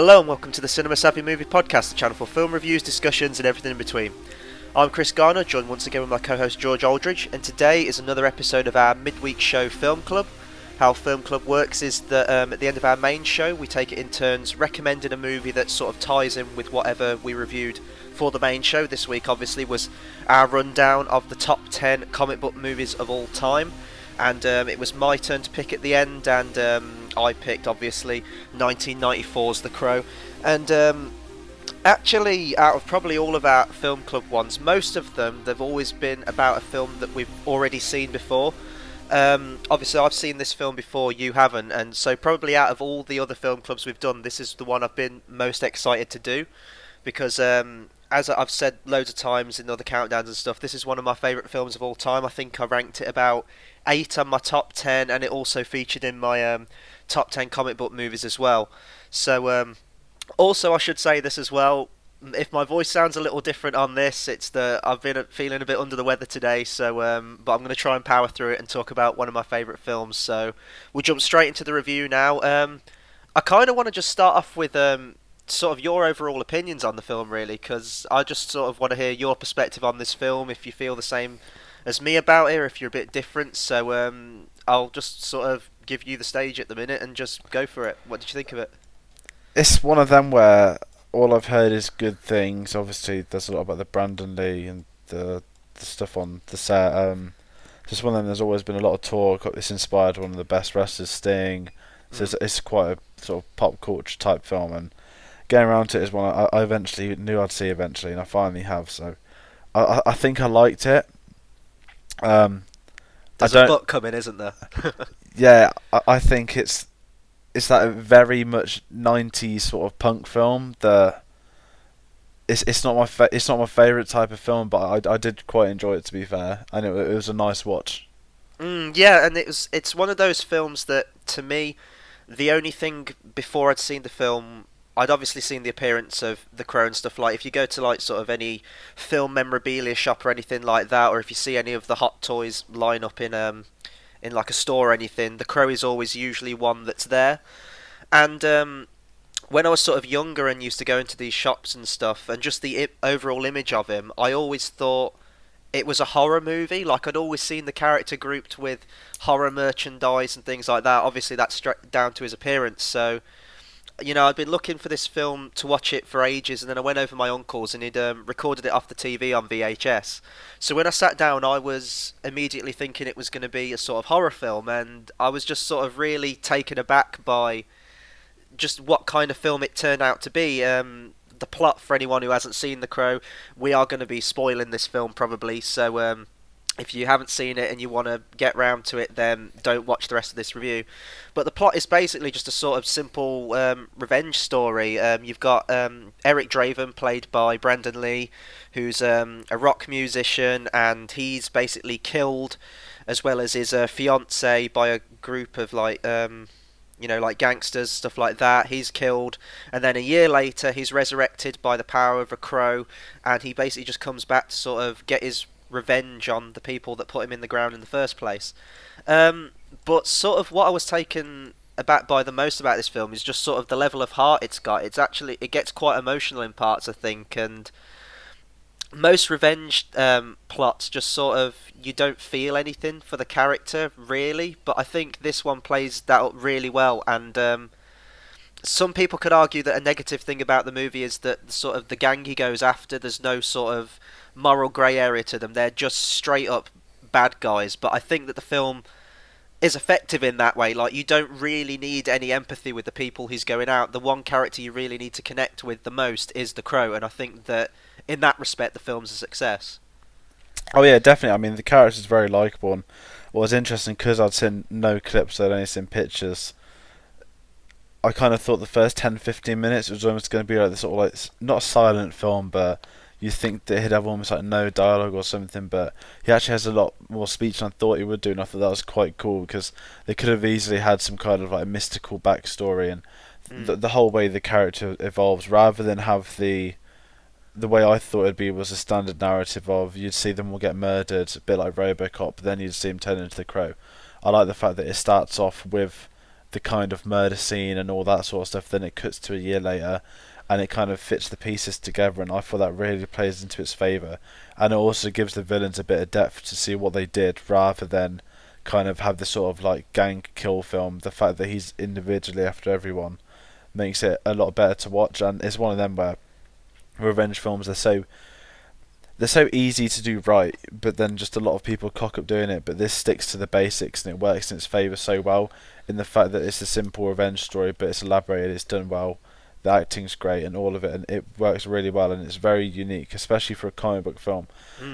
Hello and welcome to the Cinema Savvy Movie Podcast, the channel for film reviews, discussions and everything in between. I'm Chris Garner, joined once again with my co-host George Aldridge, and today is another episode of our midweek show Film Club. How Film Club works is that at the end of our main show we take it in turns recommending a movie that sort of ties in with whatever we reviewed for the main show. This week obviously was our rundown of the top 10 comic book movies of all time. And it was my turn to pick at the end, and I picked, obviously, 1994's The Crow. And actually, out of probably all of our film club ones, most of them, they've always been about a film that we've already seen before. Obviously, I've seen this film before, you haven't, and so probably out of all the other film clubs we've done, this is the one I've been most excited to do. Because as I've said loads of times in other countdowns and stuff, this is one of my favourite films of all time. I think I ranked it about 8 on my top 10, and it also featured in my top 10 comic book movies as well. So also I should say this as well, if my voice sounds a little different on this, it's that I've been feeling a bit under the weather today, so but I'm going to try and power through it and talk about one of my favourite films. So we'll jump straight into the review now. I kind of want to just start off with sort of your overall opinions on the film, really, because I just sort of want to hear your perspective on this film, if you feel the same as me about it, or if you're a bit different. So I'll just sort of give you the stage at the minute and just go for it. What did you think of it? It's one of them where all I've heard is good things. Obviously, there's a lot about the Brandon Lee and the stuff on the set. Just one of them. There's always been a lot of talk. It's inspired one of the best wrestlers, Sting. So it's quite a sort of pop culture type film, and getting around to it is one I eventually knew I'd see eventually, and I finally have. So I think I liked it. There's a book coming, isn't there? Yeah, I think it's that very much 90s sort of punk film. It's not my favourite type of film, but I did quite enjoy it, to be fair, and it was a nice watch. Yeah, and it's one of those films that, to me, the only thing before I'd seen the film, I'd obviously seen the appearance of The Crow and stuff. Like, if you go to like sort of any film memorabilia shop or anything like that, or if you see any of the Hot Toys line up in like a store or anything, The Crow is always usually one that's there. And when I was sort of younger and used to go into these shops and stuff, and just the overall image of him, I always thought it was a horror movie. Like, I'd always seen the character grouped with horror merchandise and things like that. Obviously, that's down to his appearance. So, you know, I'd been looking for this film to watch it for ages, and then I went over my uncle's and he'd recorded it off the TV on VHS. So when I sat down, I was immediately thinking it was going to be a sort of horror film, and I was just sort of really taken aback by just what kind of film it turned out to be. The plot, for anyone who hasn't seen The Crow, we are going to be spoiling this film probably, so if you haven't seen it and you want to get round to it, then don't watch the rest of this review. But the plot is basically just a sort of simple revenge story. You've got Eric Draven, played by Brandon Lee, who's a rock musician, and he's basically killed, as well as his fiance, by a group of like like gangsters, stuff like that. He's killed, and then a year later he's resurrected by the power of a crow, and he basically just comes back to sort of get his revenge on the people that put him in the ground in the first place. But sort of what I was taken aback by the most about this film is just sort of the level of heart it's got. It gets quite emotional in parts, I think, and most revenge plots just sort of, you don't feel anything for the character really, but I think this one plays that up really well. And some people could argue that a negative thing about the movie is that sort of the gang he goes after, there's no sort of moral grey area to them. They're just straight up bad guys. But I think that the film is effective in that way. Like, you don't really need any empathy with the people he's going out. The one character you really need to connect with the most is the Crow, and I think that in that respect the film's a success. Oh yeah, definitely. I mean, the character's very likeable, and what was interesting, because I'd seen no clips, I'd only seen pictures, I kind of thought the first 10-15 minutes it was almost going to be like this sort of like, not a silent film, but you think that he'd have almost like no dialogue or something, but he actually has a lot more speech than I thought he would do, and I thought that was quite cool, because they could have easily had some kind of like mystical backstory, and the whole way the character evolves, rather than have the way I thought it'd be was a standard narrative of, you'd see them all get murdered, a bit like RoboCop, but then you'd see him turn into the Crow. I like the fact that it starts off with the kind of murder scene and all that sort of stuff. Then it cuts to a year later, and it kind of fits the pieces together. And I thought that really plays into its favour, and it also gives the villains a bit of depth to see what they did, rather than kind of have this sort of like gang kill film. The fact that he's individually after everyone makes it a lot better to watch, and it's one of them where revenge films they're so easy to do right, but then just a lot of people cock up doing it. But this sticks to the basics and it works in its favour so well, in the fact that it's a simple revenge story, but it's elaborated, it's done well, the acting's great and all of it, and it works really well, and it's very unique, especially for a comic book film.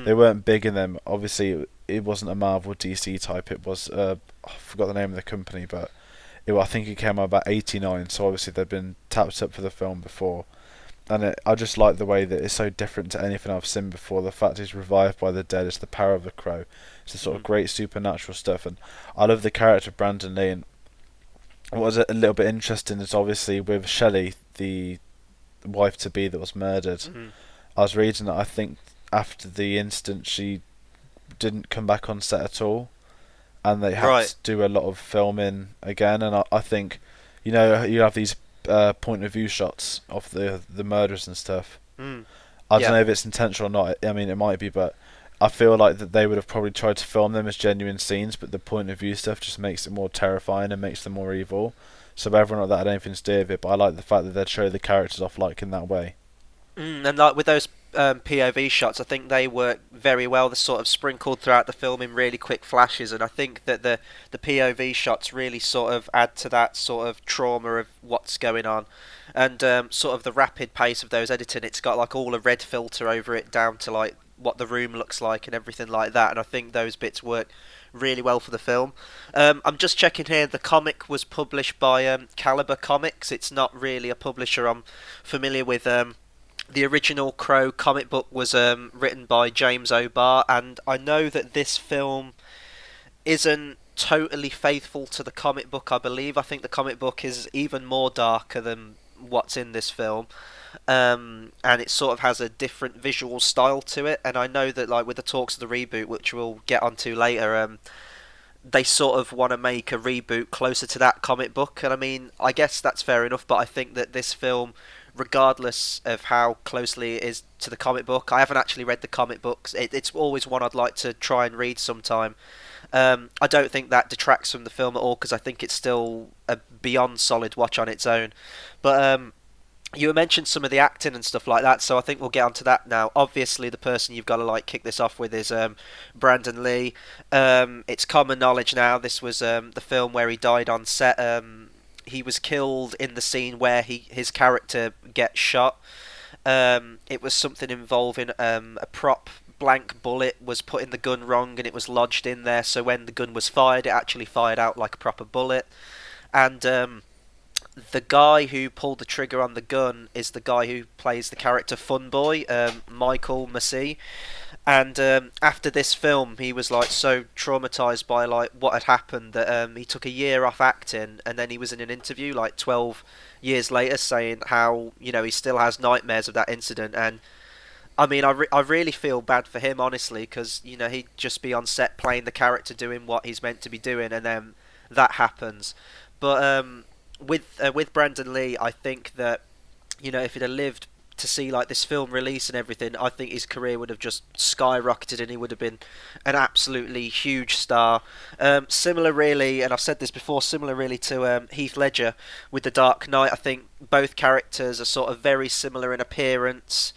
They weren't big in them. Obviously, it wasn't a Marvel DC type. It was I forgot the name of the company, but I think it came out about '89. So obviously they've been tapped up for the film before, and I just like the way that it's so different to anything I've seen before. The fact he's revived by the dead, it's the power of the crow. It's the sort of great supernatural stuff, and I love the character of Brandon Lee. And what was a little bit interesting is obviously with Shelley, the wife to be that was murdered. I was reading that I think after the incident she didn't come back on set at all, and they had to do a lot of filming again. And I think, you have these point of view shots of the murders and stuff. I don't know if it's intentional or not. I mean, it might be, but I feel like that they would have probably tried to film them as genuine scenes, but the point of view stuff just makes it more terrifying and makes them more evil. So everyone like that had anything to do with it, but I like the fact that they'd show the characters off like in that way. And like with those POV shots, I think they work very well. They're sort of sprinkled throughout the film in really quick flashes, and I think that the POV shots really sort of add to that sort of trauma of what's going on, and sort of the rapid pace of those editing. It's got like all a red filter over it, down to like what the room looks like and everything like that. And I think those bits work really well for the film. I'm just checking here. The comic was published by Caliber Comics. It's not really a publisher I'm familiar with. The original Crow comic book was written by James O'Barr, and I know that this film isn't totally faithful to the comic book, I believe. I think the comic book is even more darker than what's in this film. And it sort of has a different visual style to it, and I know that like with the talks of the reboot, which we'll get onto later, they sort of want to make a reboot closer to that comic book, and I mean, I guess that's fair enough, but I think that this film, regardless of how closely it is to the comic book, I haven't actually read the comic books, it's always one I'd like to try and read sometime. I don't think that detracts from the film at all, because I think it's still a beyond solid watch on its own. But you mentioned some of the acting and stuff like that, so I think we'll get onto that now. Obviously, the person you've got to like kick this off with is Brandon Lee. It's common knowledge now. This was the film where he died on set. He was killed in the scene where his character gets shot. It was something involving a prop blank bullet was put in the gun wrong, and it was lodged in there. So when the gun was fired, it actually fired out like a proper bullet. And the guy who pulled the trigger on the gun is the guy who plays the character Funboy, Michael Massey. And after this film, he was like so traumatized by like what had happened that he took a year off acting, and then he was in an interview like 12 years later saying how he still has nightmares of that incident. And I mean, I really feel bad for him, honestly, because he'd just be on set playing the character, doing what he's meant to be doing, and then that happens. But with Brandon Lee, I think that if he'd have lived to see like this film release and everything, I think his career would have just skyrocketed, and he would have been an absolutely huge star. Similar, really, and I've said this before, similar really to Heath Ledger with The Dark Knight. I think both characters are sort of very similar in appearance.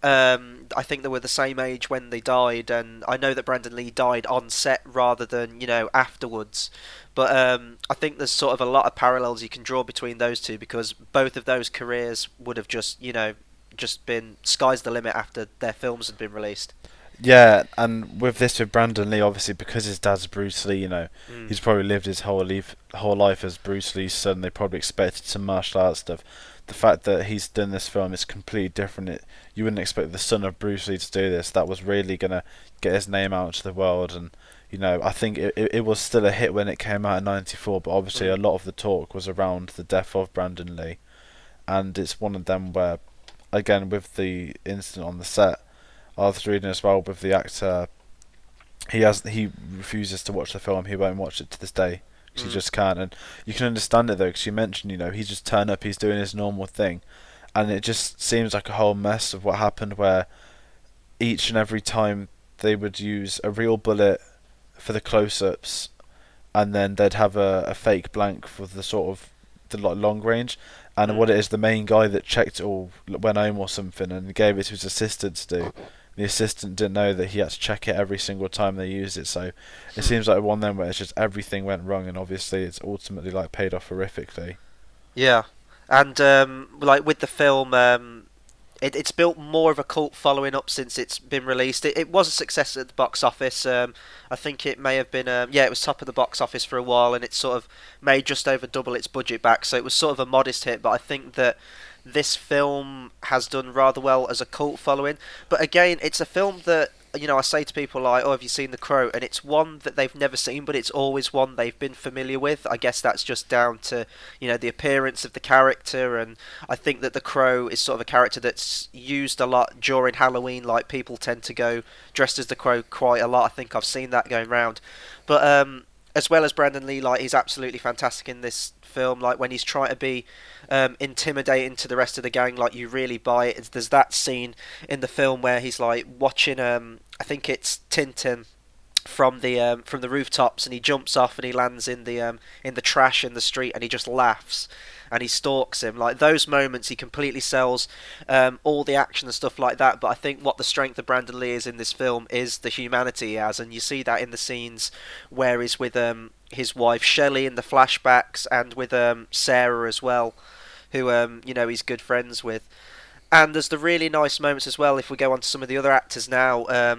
I think they were the same age when they died, and I know that Brandon Lee died on set rather than afterwards. But I think there's sort of a lot of parallels you can draw between those two, because both of those careers would have just been sky's the limit after their films had been released. Yeah, and with Brandon Lee, obviously because his dad's Bruce Lee, he's probably lived his whole life as Bruce Lee's son. They probably expected some martial arts stuff. The fact that he's done this film is completely different. You wouldn't expect the son of Bruce Lee to do this. That was really gonna get his name out to the world, and I think it was still a hit when it came out in '94. But obviously, a lot of the talk was around the death of Brandon Lee, and it's one of them where, again, with the incident on the set, I was reading as well with the actor. He refuses to watch the film. He won't watch it to this day 'cause he Mm. just can't. And you can understand it though, because you mentioned, he just turned up, he's doing his normal thing, and it just seems like a whole mess of what happened, where each and every time they would use a real bullet for the close-ups, and then they'd have a fake blank for the sort of the long range. And what Mm. it is, the main guy that checked it all went home or something and gave it to his assistant to do. The assistant didn't know that he had to check it every single time they used it. So it Hmm. seems like one of them where it's just everything went wrong, and obviously it's ultimately like paid off horrifically. Yeah, and like with the film, it's built more of a cult following up since it's been released. It was a success at the box office. I think it may have been, yeah, it was top of the box office for a while, and it sort of made just over double its budget back. So it was sort of a modest hit, but I think that this film has done rather well as a cult following. But again, it's a film that, I say to people like, "Oh, have you seen The Crow?" And it's one that they've never seen, but it's always one they've been familiar with. I guess that's just down to the appearance of the character, and I think that The Crow is sort of a character that's used a lot during Halloween. Like, people tend to go dressed as the Crow quite a lot. I think I've seen that going round. But as well as Brandon Lee, like, he's absolutely fantastic in this film. Like, when he's trying to be intimidating to the rest of the gang, like, you really buy it. There's that scene in the film where he's like watching, I think it's Tintin from the rooftops, and he jumps off and he lands in the trash in the street, and he just laughs and he stalks him. Like, those moments, he completely sells all the action and stuff like that. But I think what the strength of Brandon Lee is in this film is the humanity he has, and you see that in the scenes where he's with his wife Shelley in the flashbacks, and with Sarah as well, who he's good friends with. And there's the really nice moments as well. If we go on to some of the other actors now,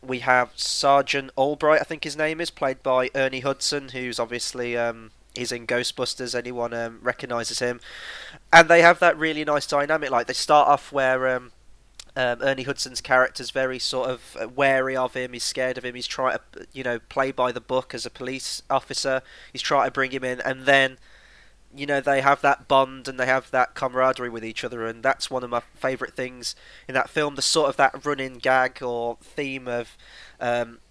we have Sergeant Albright, I think his name is, played by Ernie Hudson, who's obviously he's in Ghostbusters. Anyone recognises him? And they have that really nice dynamic. Like, they start off where Ernie Hudson's character's very sort of wary of him. He's scared of him. He's trying to play by the book as a police officer. He's trying to bring him in, and then they have that bond and they have that camaraderie with each other, and that's one of my favourite things in that film. The sort of that running gag or theme of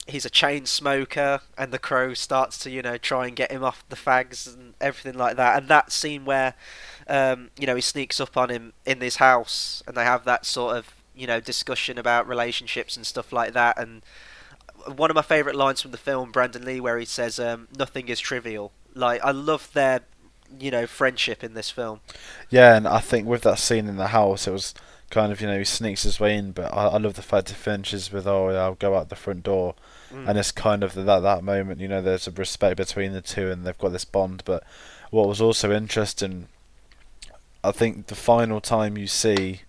he's a chain smoker, and the Crow starts to try and get him off the fags and everything like that. And that scene where he sneaks up on him in his house, and they have that sort of discussion about relationships and stuff like that. And one of my favourite lines from the film, Brandon Lee, where he says, "Nothing is trivial." Like, I love their friendship in this film. Yeah, and I think with that scene in the house, it was kind of, he sneaks his way in, but I love the fact it finishes with, "Oh, yeah, I'll go out the front door," Mm. and it's kind of that moment, there's a respect between the two, and they've got this bond. But what was also interesting, I think the final time you see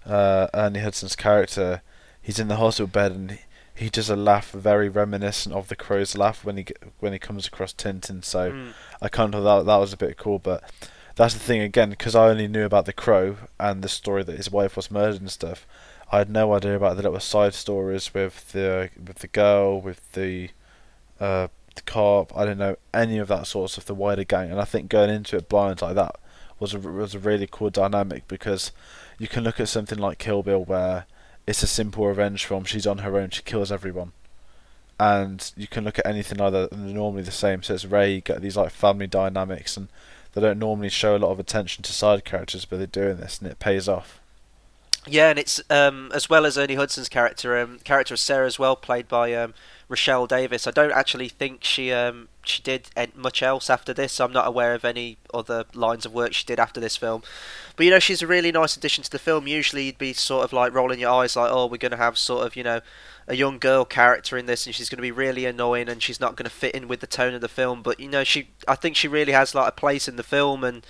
Ernie Hudson's character, he's in the hospital bed, and he does a laugh very reminiscent of the Crow's laugh when he comes across Tintin. So Mm. I kind of thought that was a bit cool. But that's the thing again, because I only knew about the Crow and the story that his wife was murdered and stuff. I had no idea about the little side stories with the girl, with the cop. I didn't know any of that sort of stuff, the wider gang. And I think going into it blind like that was a really cool dynamic, because you can look at something like Kill Bill, where it's a simple revenge film. She's on her own. She kills everyone. And you can look at anything like that, and they're normally the same. So it's rare you get these like family dynamics, and they don't normally show a lot of attention to side characters, but they're doing this, and it pays off. Yeah, and it's as well as Ernie Hudson's character of Sarah as well, played by Rochelle Davis. I don't actually think she did much else after this. I'm not aware of any other lines of work she did after this film. But she's a really nice addition to the film. Usually you'd be sort of like rolling your eyes, like, "Oh, we're going to have sort of a young girl character in this, and she's going to be really annoying, and she's not going to fit in with the tone of the film." But I think she really has like a place in the film, and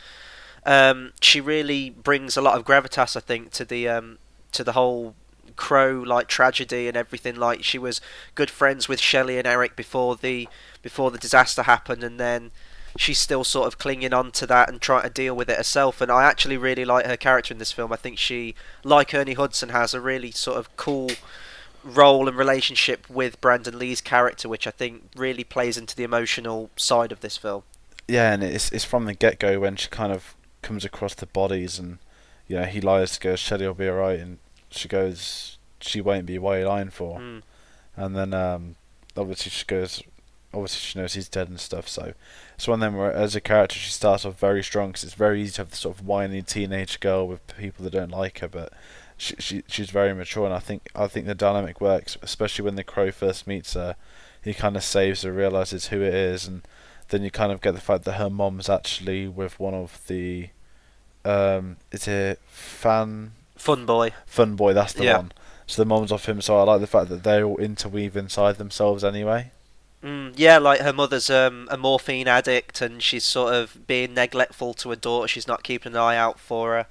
she really brings a lot of gravitas, I think, to the whole Crow like tragedy and everything. Like, she was good friends with Shelley and Eric before the disaster happened, and then she's still sort of clinging on to that and trying to deal with it herself. And I actually really like her character in this film. I think she, like Ernie Hudson, has a really sort of cool role and relationship with Brandon Lee's character, which I think really plays into the emotional side of this film. Yeah, and it's from the get go when she kind of comes across the bodies, and he lies to go, "Shelley will be alright," and she goes, "She won't be. Why are you lying for?" Mm. And then obviously she goes, obviously she knows he's dead and stuff. So it's one of them where, as a character, she starts off very strong because it's very easy to have the sort of whiny teenage girl with people that don't like her, but she's very mature, and I think the dynamic works, especially when the Crow first meets her. He kind of saves her, realizes who it is, and then you kind of get the fact that her mom's actually with one of the is it Fun boy. Fun Boy, that's the Yeah. one. So the mom's off him, so I like the fact that they all interweave inside themselves anyway. Yeah, like her mother's a morphine addict, and she's sort of being neglectful to her daughter. She's not keeping an eye out for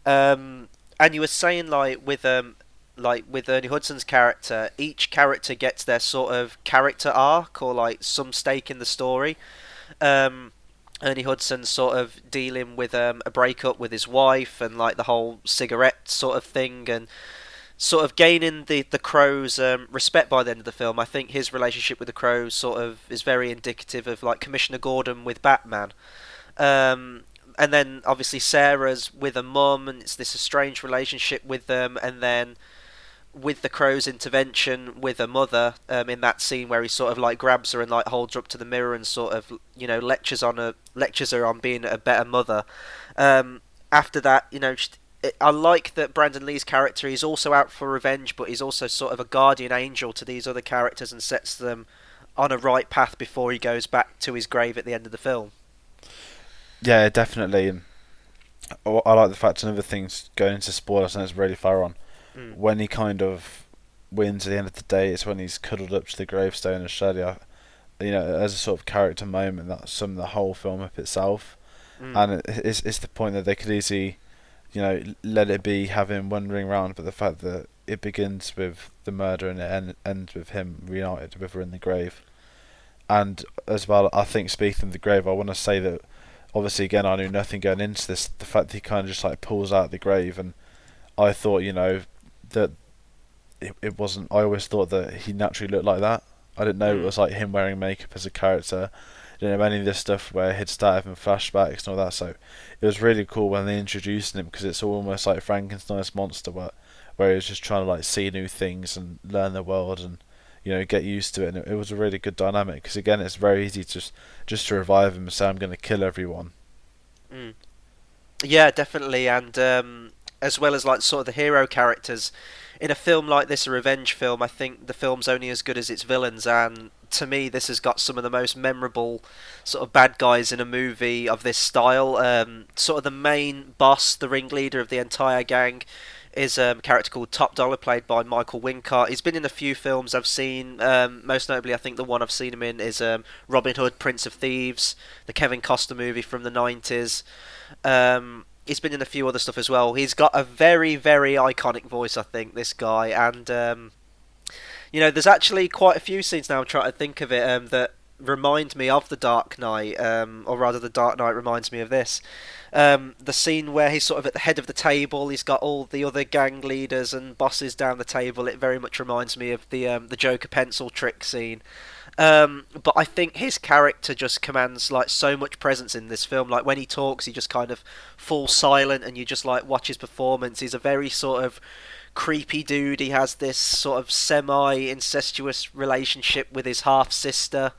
her. And you were saying like with Ernie Hudson's character, each character gets their sort of character arc or like some stake in the story. Um, Ernie Hudson's sort of dealing with a breakup with his wife and like the whole cigarette sort of thing, and sort of gaining the Crow's respect by the end of the film. I think his relationship with the Crow sort of is very indicative of like Commissioner Gordon with Batman. And then obviously Sarah's with her mum, and it's this estranged relationship with them. And then with the Crow's intervention with her mother, in that scene where he sort of like grabs her and like holds her up to the mirror and sort of lectures her on being a better mother. After that, I like that Brandon Lee's character is also out for revenge, but he's also sort of a guardian angel to these other characters and sets them on a right path before he goes back to his grave at the end of the film. Yeah, definitely. And I like the fact, another thing's going into spoilers and it's really far on. When he kind of wins at the end of the day, it's when he's cuddled up to the gravestone of Shelley. As a sort of character moment, that summed the whole film up itself. And it's the point that they could easily, let it be, have him wandering around, but the fact that it begins with the murder and it ends with him reunited with her in the grave. And as well, I think, speaking of the grave, I want to say that obviously, again, I knew nothing going into this. The fact that he kind of just like pulls out the grave, and I thought, that it wasn't. I always thought that he naturally looked like that. I didn't know it was like him wearing makeup as a character. I didn't know any of this stuff where he'd start having flashbacks and all that. So it was really cool when they introduced him, because it's almost like Frankenstein's monster, where he was just trying to like see new things and learn the world and get used to it. And it was a really good dynamic, because again, it's very easy just to revive him and say, I'm going to kill everyone. Yeah, definitely. And as well as like sort of the hero characters in a film like this, a revenge film, I think the film's only as good as its villains. And to me, this has got some of the most memorable sort of bad guys in a movie of this style. Sort of the main boss, the ringleader of the entire gang, is a character called Top Dollar, played by Michael Wincott. He's been in a few films I've seen. Most notably, I think the one I've seen him in is Robin Hood, Prince of Thieves, the Kevin Costner movie from the 90s. He's been in a few other stuff as well. He's got a very, very iconic voice, I think, this guy. And, there's actually quite a few scenes now, I'm trying to think of it, that remind me of The Dark Knight, or rather The Dark Knight reminds me of this. The scene where he's sort of at the head of the table, he's got all the other gang leaders and bosses down the table. It very much reminds me of the Joker pencil trick scene. But I think his character just commands like so much presence in this film. Like when he talks, he just kind of falls silent, and you just like watch his performance. He's a very sort of creepy dude. He has this sort of semi-incestuous relationship with his half sister.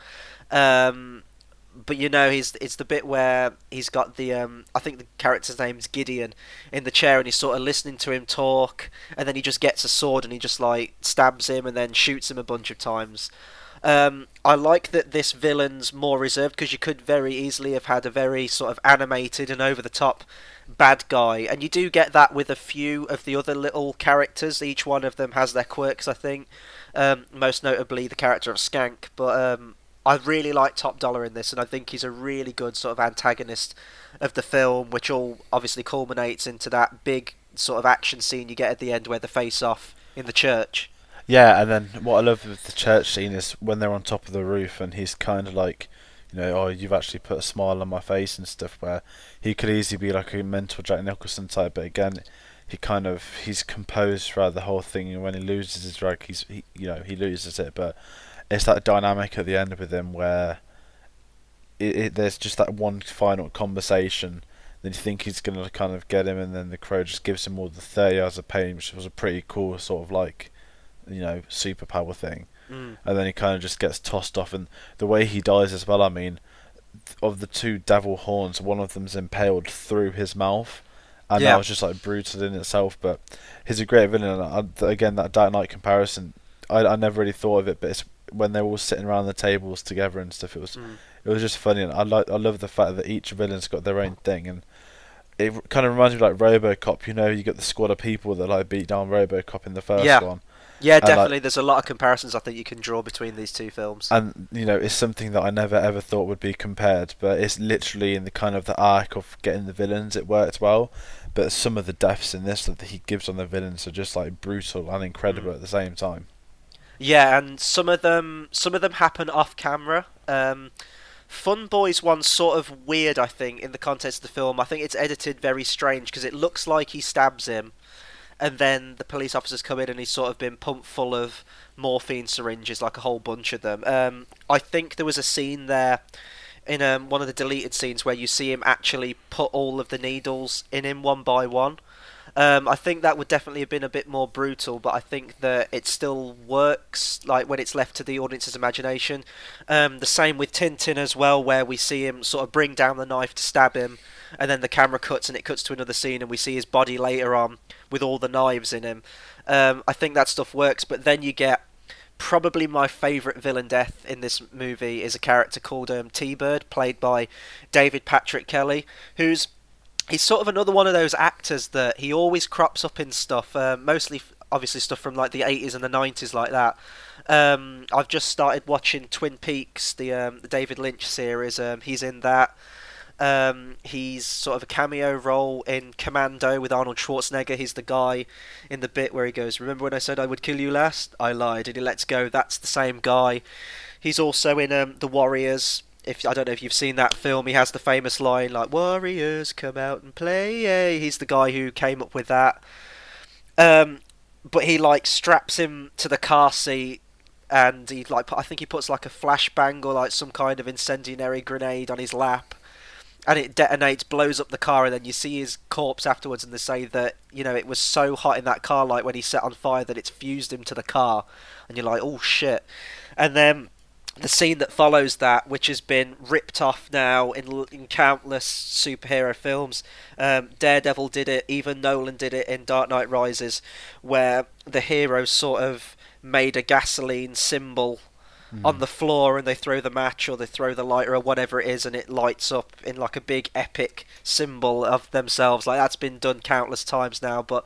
But it's the bit where he's got the I think the character's name's Gideon in the chair, and he's sort of listening to him talk, and then he just gets a sword and he just like stabs him and then shoots him a bunch of times. I like that this villain's more reserved, because you could very easily have had a very sort of animated and over the top bad guy, and you do get that with a few of the other little characters. Each one of them has their quirks, I think. Most notably the character of Skank, but I really like Top Dollar in this, and I think he's a really good sort of antagonist of the film, which all obviously culminates into that big sort of action scene you get at the end where they face off in the church. Yeah, and then what I love with the church scene is when they're on top of the roof and he's kind of like, oh, you've actually put a smile on my face and stuff, where he could easily be like a mental Jack Nicholson type, but again, he's composed throughout the whole thing, and when he loses his drag, he loses it, but it's that dynamic at the end with him where there's just that one final conversation. Then you think he's going to kind of get him, and then the Crow just gives him all the 30 hours of pain, which was a pretty cool sort of like, superpower thing. Mm. and then he kind of just gets tossed off. And the way he dies as well, I mean, of the two devil horns, one of them's impaled through his mouth, and that Yeah. was just like brutal in itself. But he's a great villain, and again, that Dark Knight comparison, I never really thought of it, but it's when they're all sitting around the tables together and stuff. Mm. It was just funny, and I love the fact that each villain's got their own thing, and it kind of reminds me of like RoboCop. You know, you get the squad of people that like beat down RoboCop in the first Yeah. one, Yeah, and like, definitely. There's a lot of comparisons I think you can draw between these two films. and you know, it's something that I never ever thought would be compared, but it's literally in the kind of the arc of getting the villains, it worked well. But some of the deaths in this that he gives on the villains are just like brutal and incredible Mm. at the same time. Yeah, and some of them happen off camera. Fun Boy's one's sort of weird, I think, in the context of the film. I think it's edited very strange because it looks like he stabs him, and then the police officers come in and he's sort of been pumped full of morphine syringes, like a whole bunch of them. I think there was a scene there in one of the deleted scenes where you see him actually put all of the needles in him one by one. I think that would definitely have been a bit more brutal, but I think that it still works, like when it's left to the audience's imagination. The same with Tintin as well, where we see him sort of bring down the knife to stab him, and then the camera cuts and it cuts to another scene, and we see his body later on with all the knives in him. I think that stuff works, but then you get probably my favourite villain death in this movie is a character called T-Bird, played by David Patrick Kelly, who's he's sort of another one of those actors that he always crops up in stuff, mostly obviously stuff from like the 80s and the 90s like that. I've just started watching Twin Peaks, the David Lynch series. He's in that. He's sort of a cameo role in Commando with Arnold Schwarzenegger. He's the guy in the bit where he goes, "Remember when I said I would kill you last? I lied," and he lets go. That's the same guy. He's also in The Warriors. If I don't know if you've seen that film, he has the famous line like "Warriors, come out and play." He's the guy who came up with that. Um, but he like straps him to the car seat, and he like I think he puts like a flashbang or like some kind of incendiary grenade on his lap, and it detonates, blows up the car, and then you see his corpse afterwards, and they say that it was so hot in that car light when he set on fire that it's fused him to the car, and you're like, oh shit. And then the scene that follows that, which has been ripped off now in countless superhero films. Daredevil did it, even Nolan did it in Dark Knight Rises, where the heroes sort of made a gasoline symbol on the floor, and they throw the match or they throw the lighter or whatever it is, and it lights up in like a big epic symbol of themselves. Like that's been done countless times now, but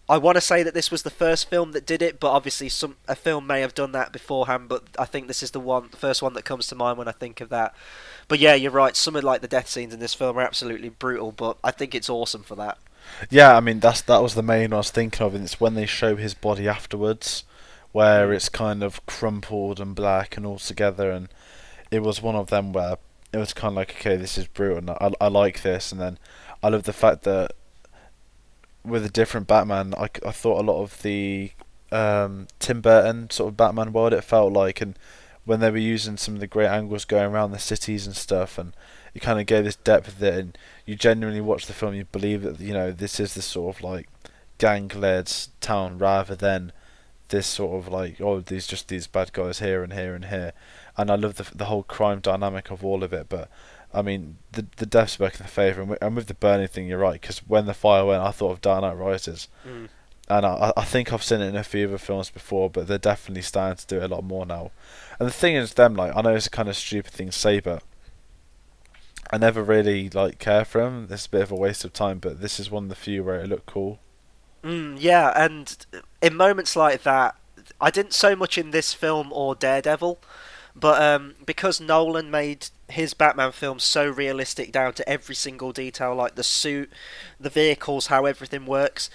I want to say that this was the first film that did it, but obviously a film may have done that beforehand. But I think this is the first one that comes to mind when I think of that. But yeah, you're right. Some of like the death scenes in this film are absolutely brutal, but I think it's awesome for that. Yeah, I mean that was the main one I was thinking of, and it's when they show his body afterwards, where it's kind of crumpled and black and all together, and it was one of them where it was kind of like, okay, this is brutal, and I like this, and then I love the fact that with a different Batman, I thought a lot of the Tim Burton sort of Batman world, it felt like, and when they were using some of the great angles going around the cities and stuff, and it kind of gave this depth there, and you genuinely watch the film, you believe that this is this sort of like gang-led town rather than this sort of like, oh, these bad guys here and here and here, and I love the whole crime dynamic of all of it. But I mean, the deaths work in the favour, and with the burning thing, you're right, because when the fire went, I thought of Dark Knight Rises, and I think I've seen it in a few other films before, but they're definitely starting to do it a lot more now. And the thing is, them, like, I know it's a kind of stupid thing to say, but I never really like care for them. It's a bit of a waste of time, but this is one of the few where it looked cool. Yeah, and in moments like that, I didn't so much in this film or Daredevil, but because Nolan made his Batman films so realistic down to every single detail, like the suit, the vehicles, how everything works.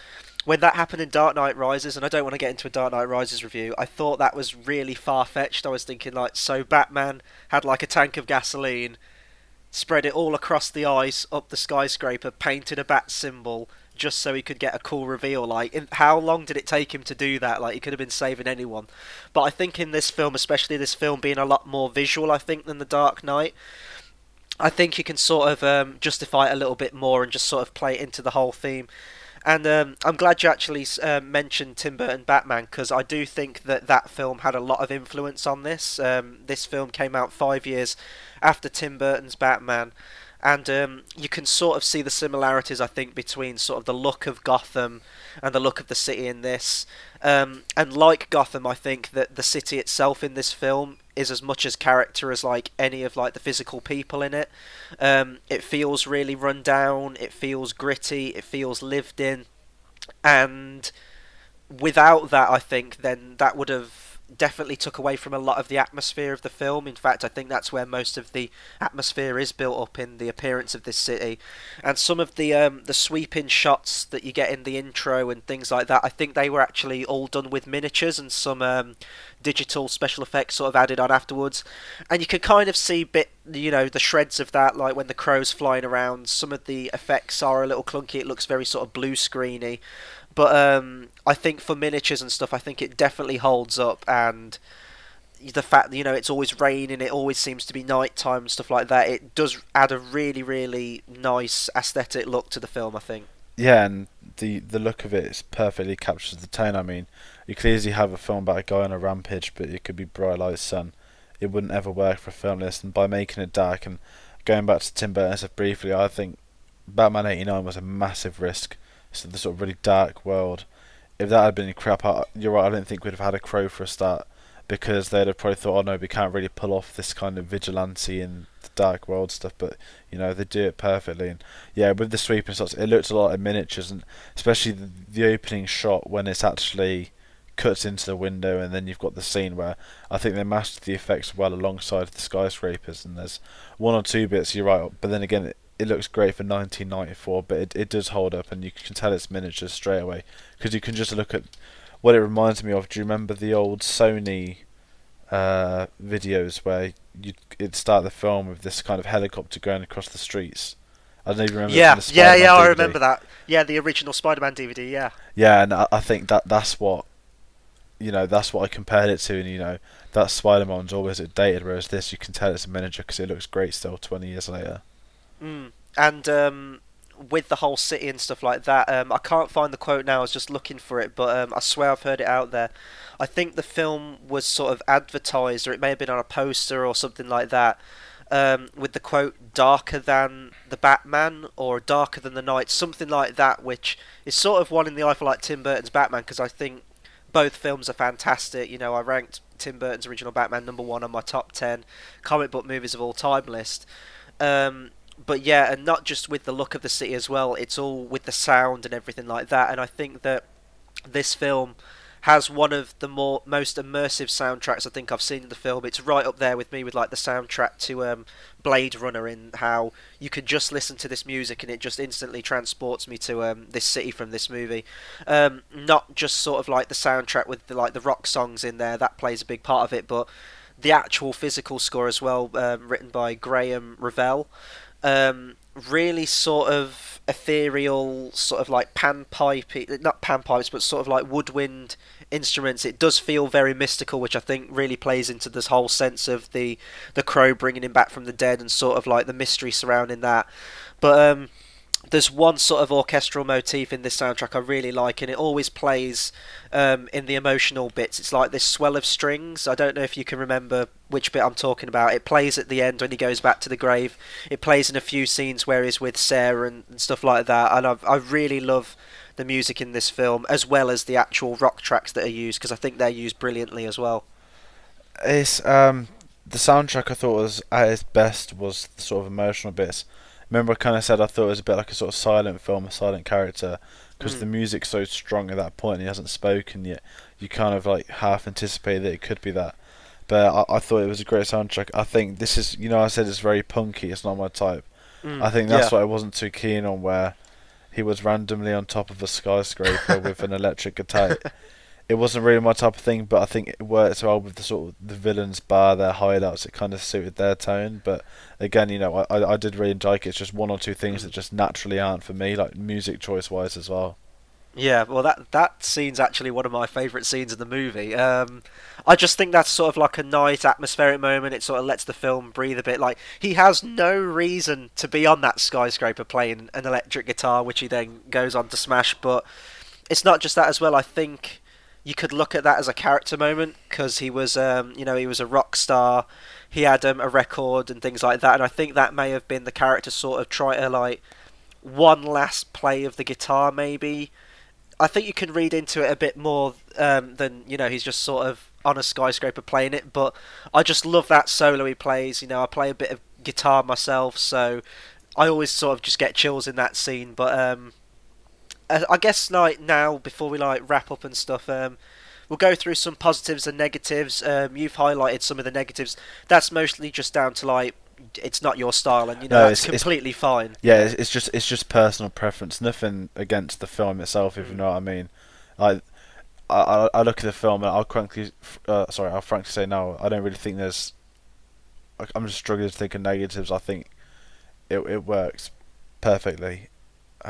When that happened in Dark Knight Rises, and I don't want to get into a Dark Knight Rises review, I thought that was really far-fetched. I was thinking, like, so Batman had like a tank of gasoline, spread it all across the ice, up the skyscraper, painted a bat symbol, just so he could get a cool reveal. Like, how long did it take him to do that? Like, he could have been saving anyone. But I think in this film, especially this film being a lot more visual, I think, than The Dark Knight, I think you can sort of justify it a little bit more and just sort of play it into the whole theme. And I'm glad you actually mentioned Tim Burton Batman, because I do think that that film had a lot of influence on this. This film came out 5 years after Tim Burton's Batman, and you can sort of see the similarities, I think, between sort of the look of Gotham and the look of the city in this. And like Gotham, I think that the city itself in this film is as much as character as like any of like the physical people in it. It feels really run down. It feels gritty. It feels lived in, and without that, I think then that would have definitely took away from a lot of the atmosphere of the film. In fact, I think that's where most of the atmosphere is built up, in the appearance of this city, and some of the sweeping shots that you get in the intro and things like that. I think they were actually all done with miniatures and some digital special effects sort of added on afterwards, and you can kind of see the shreds of that, like when the crow's flying around. Some of the effects are a little clunky. It looks very sort of blue screeny, but I think for miniatures and stuff, I think it definitely holds up. And the fact that, it's always raining, it always seems to be nighttime and stuff like that, it does add a really, really nice aesthetic look to the film, I think. Yeah, and the look of it is perfectly captures the tone. I mean, you could easily have a film about a guy on a rampage, but it could be bright light sun. It wouldn't ever work for a film like this. And by making it dark and going back to Tim Burton stuff briefly, I think Batman '89 was a massive risk. So the sort of really dark world. If that had been crap, you're right. I don't think we'd have had a Crow for a start, because they'd have probably thought, oh no, we can't really pull off this kind of vigilante in the dark world stuff. But they do it perfectly. And yeah, with the sweeping shots, it looks a lot like miniatures, and especially the opening shot when it's actually cuts into the window, and then you've got the scene where I think they mastered the effects well alongside the skyscrapers. And there's one or two bits, you're right, but then again, it looks great for 1994, but it does hold up, and you can tell it's miniatures straight away, because you can just look at what it reminds me of. Do you remember the old Sony videos where it'd start the film with this kind of helicopter going across the streets? I don't even remember. Yeah, From the yeah, Spider-Man yeah, I DVD. remember that. Yeah, the original Spider-Man DVD, yeah. Yeah, and I think that's what that's what I compared it to, and that Spider-Man's always dated, whereas this, you can tell it's a miniature because it looks great still 20 years later. And with the whole city and stuff like that, I can't find the quote now, I was just looking for it, but I swear I've heard it out there. I think the film was sort of advertised, or it may have been on a poster or something like that, with the quote, darker than the Batman, or darker than the night, something like that, which is sort of one in the eye for like Tim Burton's Batman, because I think both films are fantastic. I ranked Tim Burton's original Batman #1 on my top 10 comic book movies of all time list. But yeah, and not just with the look of the city as well, it's all with the sound and everything like that. And I think that this film has one of the most immersive soundtracks I think I've seen in the film. It's right up there with me with like the soundtrack to Blade Runner, in how you can just listen to this music and it just instantly transports me to this city from this movie. Not just sort of like the soundtrack with the rock songs in there, that plays a big part of it, but the actual physical score as well, written by Graham Revell. Really sort of ethereal, sort of like panpipey, not panpipes, but sort of like woodwind instruments. It does feel very mystical, which I think really plays into this whole sense of the Crow bringing him back from the dead, and sort of like the mystery surrounding that. But there's one sort of orchestral motif in this soundtrack I really like, and it always plays in the emotional bits. It's like this swell of strings. I don't know if you can remember which bit I'm talking about. It plays at the end when he goes back to the grave. It plays in a few scenes where he's with Sarah and stuff like that. And I really love the music in this film, as well as the actual rock tracks that are used, because I think they're used brilliantly as well. It's the soundtrack, I thought, was at its best was the sort of emotional bits. Remember, I kind of said I thought it was a bit like a sort of silent film, a silent character, because the music's so strong at that point and he hasn't spoken yet. You kind of like half anticipate that it could be that. But I thought it was a great soundtrack. I think this is, I said it's very punky, it's not my type. I think that's what I wasn't too keen on, where he was randomly on top of a skyscraper with an electric guitar. It wasn't really my type of thing, but I think it worked well with the sort of the villains bar, their hideouts. It kind of suited their tone. But again, I did really like it. It's just one or two things that just naturally aren't for me, like music choice wise as well. Yeah, well, that scene's actually one of my favourite scenes in the movie. I just think that's sort of like a nice atmospheric moment. It sort of lets the film breathe a bit. Like he has no reason to be on that skyscraper playing an electric guitar, which he then goes on to smash. But it's not just that as well. I think you could look at that as a character moment because he was, he was a rock star. He had a record and things like that, and I think that may have been the character sort of try to like one last play of the guitar, maybe. I think you can read into it a bit more than he's just sort of on a skyscraper playing it. But I just love that solo he plays. I play a bit of guitar myself, so I always sort of just get chills in that scene. But I guess like now before we like wrap up and stuff, we'll go through some positives and negatives. You've highlighted some of the negatives. That's mostly just down to like it's not your style, and No, that's completely fine. yeah, it's just personal preference. Nothing against the film itself, if you Mm. know what I mean. I I look at the film and I'll frankly say no. I don't really think there's. I'm just struggling to think of negatives. I think it works perfectly.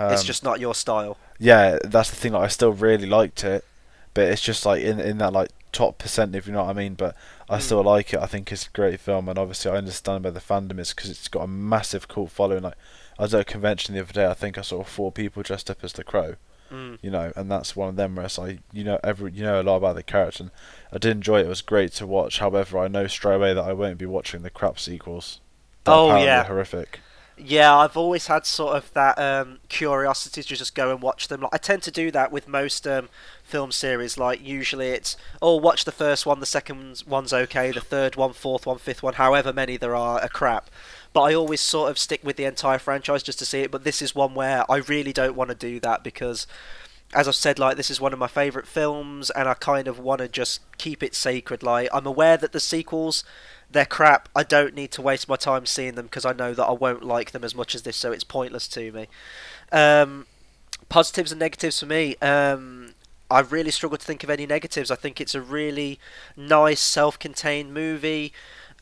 It's Um, just not your style. yeah, that's the thing. Like, I still really liked it, but it's just like in that like top percent, if you know what I mean. But I Mm. still like it. I think it's a great film, and obviously I understand where the fandom is because it's got a massive cult following. Like I was at a convention the other day. I think I saw 4 people dressed up as the Crow. Mm. And that's one of them where it's like you know a lot about the character, and I did enjoy it. It was great to watch. However, I know straight away that I won't be watching the crap sequels that Oh apparently are yeah, horrific. yeah. I've always had sort of that curiosity to just go and watch them. Like, I tend to do that with most film series. Like usually it's watch the first one, the second one's okay, the third one, fourth one, fifth one, however many there are crap. But I always sort of stick with the entire franchise just to see it. But this is one where I really don't want to do that because as I've said, like this is one of my favourite films, and I kind of want to just keep it sacred. Like I'm aware that the sequels, they're crap. I don't need to waste my time seeing them because I know that I won't like them as much as this, so it's pointless to me. Um, Positives and negatives for me. I really struggle to think of any negatives. I think it's a really nice, self-contained movie.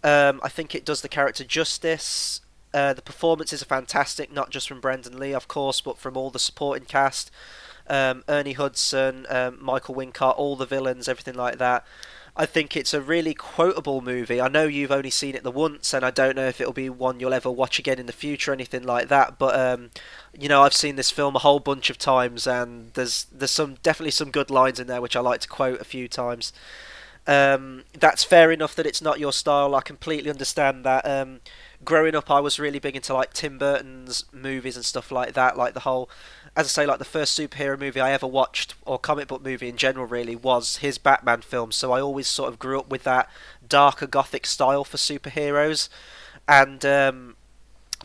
I think it does the character justice. The performances are fantastic, not just from Brendan Lee, of course, but from all the supporting cast. Ernie Hudson, Michael Wincott, all the villains, everything like that. I think it's a really quotable movie. I know you've only seen it the once, and I don't know if it'll be one you'll ever watch again in the future or anything like that. But I've seen this film a whole bunch of times, and there's some definitely some good lines in there which I like to quote a few times. That's fair enough that it's not your style. I completely understand that. Growing up, I was really big into like Tim Burton's movies and stuff like that. Like the whole, as I say, like the first superhero movie I ever watched, or comic book movie in general, really was his Batman film. So I always sort of grew up with that darker gothic style for superheroes, and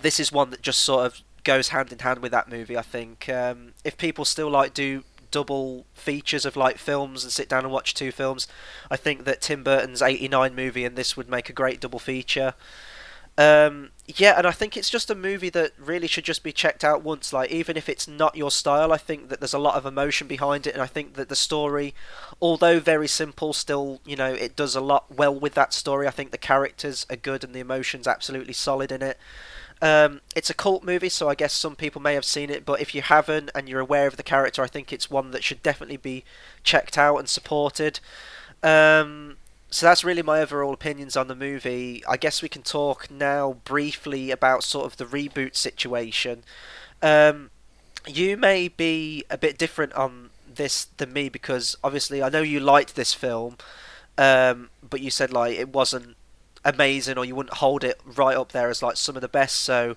this is one that just sort of goes hand in hand with that movie. I think if people still like do double features of like films and sit down and watch two films, I think that Tim Burton's '89 movie and this would make a great double feature. Yeah, and I think it's just a movie that really should just be checked out once. Like, even if it's not your style, I think that there's a lot of emotion behind it, and I think that the story, although very simple, still, it does a lot well with that story. I think the characters are good and the emotion's absolutely solid in it. It's a cult movie, so I guess some people may have seen it, but if you haven't and you're aware of the character, I think it's one that should definitely be checked out and supported. Um, so that's really my overall opinions on the movie. I guess we can talk now briefly about sort of the reboot situation. Um, you may be a bit different on this than me because obviously I know you liked this film, but you said like it wasn't amazing or you wouldn't hold it right up there as like some of the best. So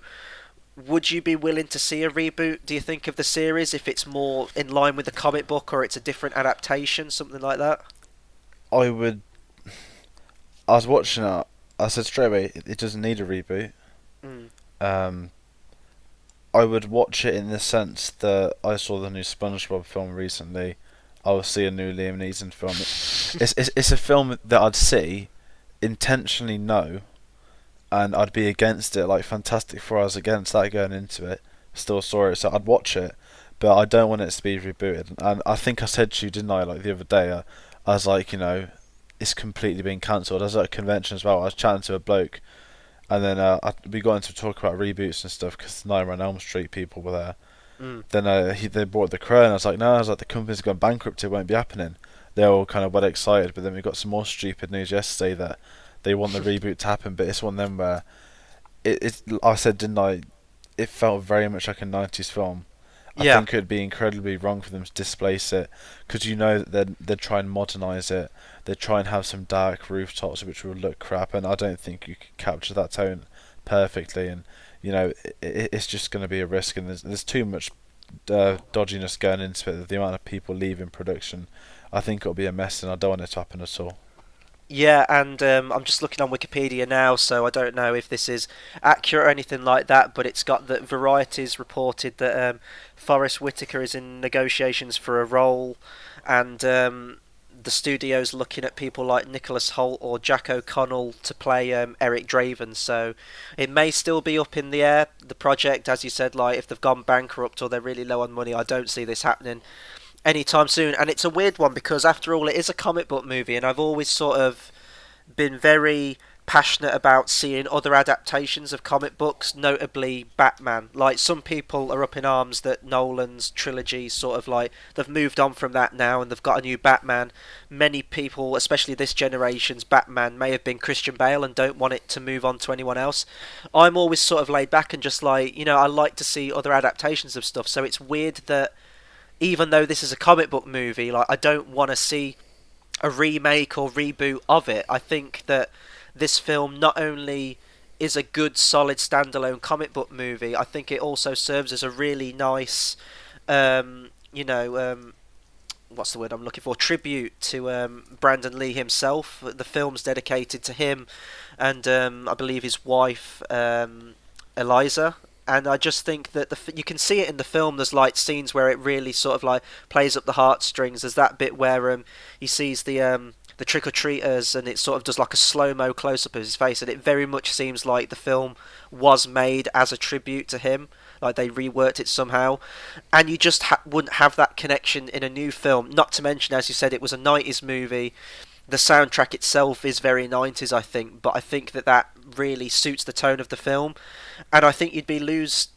would you be willing to see a reboot, do you think, of the series if it's more in line with the comic book or it's a different adaptation, something like that? I would. I was watching it. I said straight away, it doesn't need a reboot. Mm. Um, I would watch it in the sense that I saw the new SpongeBob film recently. I will see a new Liam Neeson film. It's a film that I'd see, intentionally know, and I'd be against it. Like Fantastic Four, I was against that going into it. Still saw it, so I'd watch it, but I don't want it to be rebooted. And I think I said to you, didn't I, like the other day? I was like, it's completely been cancelled. I was at a convention as well. I was chatting to a bloke, and then we got into talk about reboots and stuff because Nightmare on Elm Street people were there, Mm. Then they bought The Crow, and I was like, no, I was like, the company's gone bankrupt, it won't be happening. They're all kind of well excited, but then we got some more stupid news yesterday that they want the reboot to happen, but it's one of them where I said, didn't I? It felt very much like a 90s film. I Yeah. think it would be incredibly wrong for them to displace it, because you know that they'd try and modernise it. They'd try and have some dark rooftops which will look crap, and I don't think you could capture that tone perfectly. And you know, it's just going to be a risk, and there's too much dodginess going into it. The amount of people leaving production, I think it'll be a mess, and I don't want it to happen at all. Yeah, and I'm just looking on Wikipedia now, so I don't know if this is accurate or anything like that, but it's got that Variety's reported that Forrest Whitaker is in negotiations for a role, and the studio's looking at people like Nicholas Hoult or Jack O'Connell to play Eric Draven, so it may still be up in the air, the project, as you said, like if they've gone bankrupt or they're really low on money. I don't see this happening anytime soon. And it's a weird one because, after all, it is a comic book movie, and I've always sort of been very passionate about seeing other adaptations of comic books, notably Batman. Like, some people are up in arms that Nolan's trilogy sort of like they've moved on from that now and they've got a new Batman. Many people, especially this generation's Batman, may have been Christian Bale and don't want it to move on to anyone else. I'm always sort of laid back and just like, I like to see other adaptations of stuff, so it's weird that even though this is a comic book movie, like, I don't want to see a remake or reboot of it. I think that this film not only is a good, solid standalone comic book movie, I think it also serves as a really nice, what's the word I'm looking for? Tribute to Brandon Lee himself. The film's dedicated to him and I believe his wife, Eliza. And I just think that you can see it in the film. There's like scenes where it really sort of like plays up the heartstrings. There's that bit where he sees the trick or treaters, and it sort of does like a slow mo close up of his face, and it very much seems like the film was made as a tribute to him. Like they reworked it somehow, and you just wouldn't have that connection in a new film. Not to mention, as you said, it was a 90s movie. The soundtrack itself is very 90s, I think, but I think that really suits the tone of the film, and I think you'd lose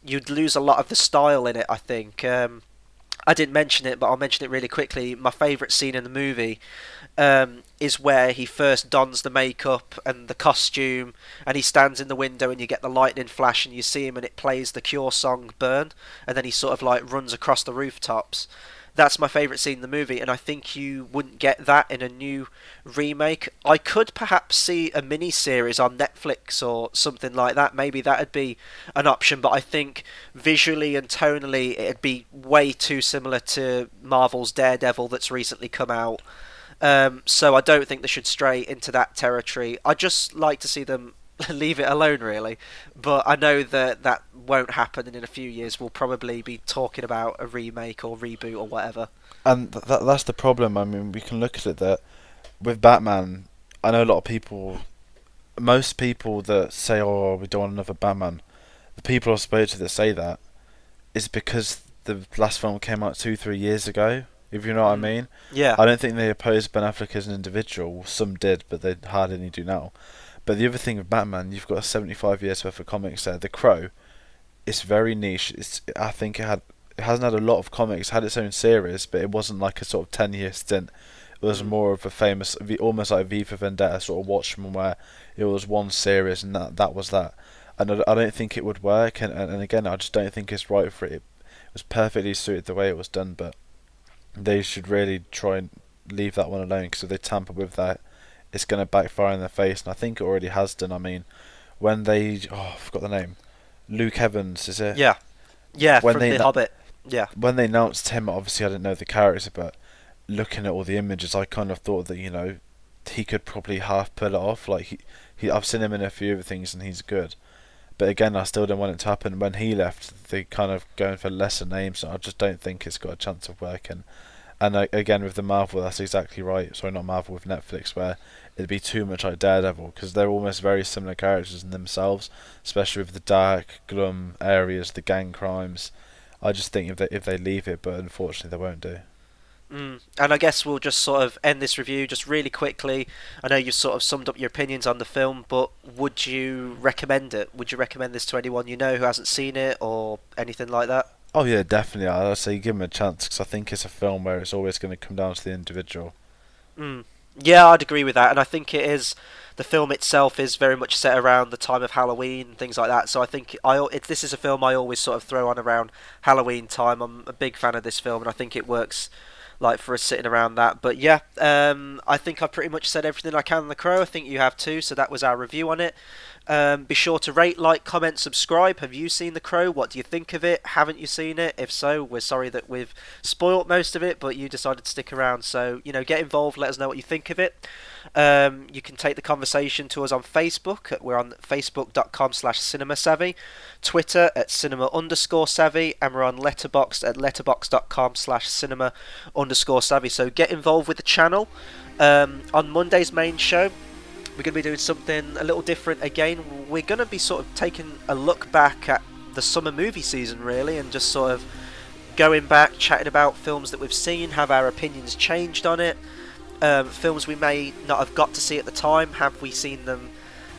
a lot of the style in it. I think I didn't mention it, but I'll mention it really quickly. My favourite scene in the movie is where he first dons the makeup and the costume, and he stands in the window, and you get the lightning flash, and you see him, and it plays the Cure song "Burn," and then he sort of like runs across the rooftops. That's my favourite scene in the movie, and I think you wouldn't get that in a new remake. I could perhaps see a mini-series on Netflix or something like that. Maybe that'd be an option, but I think visually and tonally it'd be way too similar to Marvel's Daredevil that's recently come out. So I don't think they should stray into that territory. I just like to see them leave it alone, really. But I know that won't happen, and in a few years we'll probably be talking about a remake or reboot or whatever. And that's the problem. I mean, we can look at it that with Batman, I know a lot of people, most people that say, "Oh, we don't want another Batman," the people I've spoken to that say that is because the last film came out 2-3 years ago. If you know what I mean. Yeah. I don't think they opposed Ben Affleck as an individual. Some did, but they hardly do now. But the other thing with Batman, you've got 75 years worth of comics there. The Crow, it's very niche. I think it hasn't had a lot of comics. It had its own series, but it wasn't like a sort of 10-year stint. It was more of a famous, almost like V for Vendetta sort of Watchmen, where it was one series and that was that. And I don't think it would work. And again, I just don't think it's right for it. It was perfectly suited the way it was done, but they should really try and leave that one alone, because if they tamper with that, it's going to backfire in their face, and I think it already has done. I mean, when I forgot the name, Luke Evans, is it? Yeah. Yeah, When from they The Hobbit. Yeah. When they announced him, obviously I didn't know the character, but looking at all the images, I kind of thought that he could probably half pull it off. Like I've seen him in a few other things, and he's good. But again, I still don't want it to happen. When he left, they kind of going for lesser names, so I just don't think it's got a chance of working. And again, with the Marvel, that's exactly right. Sorry, not Marvel, with Netflix, where it'd be too much like Daredevil, because they're almost very similar characters in themselves, especially with the dark, glum areas, the gang crimes. I just think if they leave it, but unfortunately they won't do. And I guess we'll just sort of end this review just really quickly. I know you've sort of summed up your opinions on the film, but would you recommend it? Would you recommend this to anyone you know who hasn't seen it or anything like that? Oh yeah, definitely. I'd say give him a chance because I think it's a film where it's always going to come down to the individual. Mm. Yeah, I'd agree with that, and I think it is. The film itself is very much set around the time of Halloween and things like that. So I think this is a film I always sort of throw on around Halloween time. I'm a big fan of this film, and I think it works like for us sitting around that. But yeah, I think I've pretty much said everything I can on The Crow. I think you have too. So that was our review on it. Be sure to rate, like, comment, subscribe. Have you seen The Crow? What do you think of it? Haven't you seen it? If so, we're sorry that we've spoilt most of it, but you decided to stick around. So, get involved. Let us know what you think of it. You can take the conversation to us on Facebook. We're on facebook.com/cinemasavvy, Twitter at cinema_savvy, and we're on Letterboxd at letterboxd.com/cinema_savvy. So get involved with the channel. On Monday's main show, we're going to be doing something a little different again. We're going to be sort of taking a look back at the summer movie season, really, and just sort of going back, chatting about films that we've seen, have our opinions changed on it. Films we may not have got to see at the time, have we seen them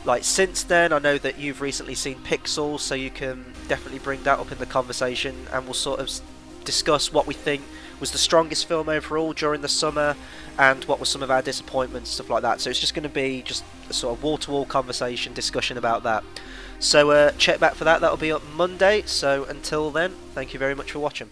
like since then? I know that you've recently seen Pixels, so you can definitely bring that up in the conversation, and we'll sort of discuss what we think was the strongest film overall during the summer and what were some of our disappointments, stuff like that. So it's just going to be just a sort of wall-to-wall conversation, discussion about that. So check back for that. That'll be up Monday. So until then, thank you very much for watching.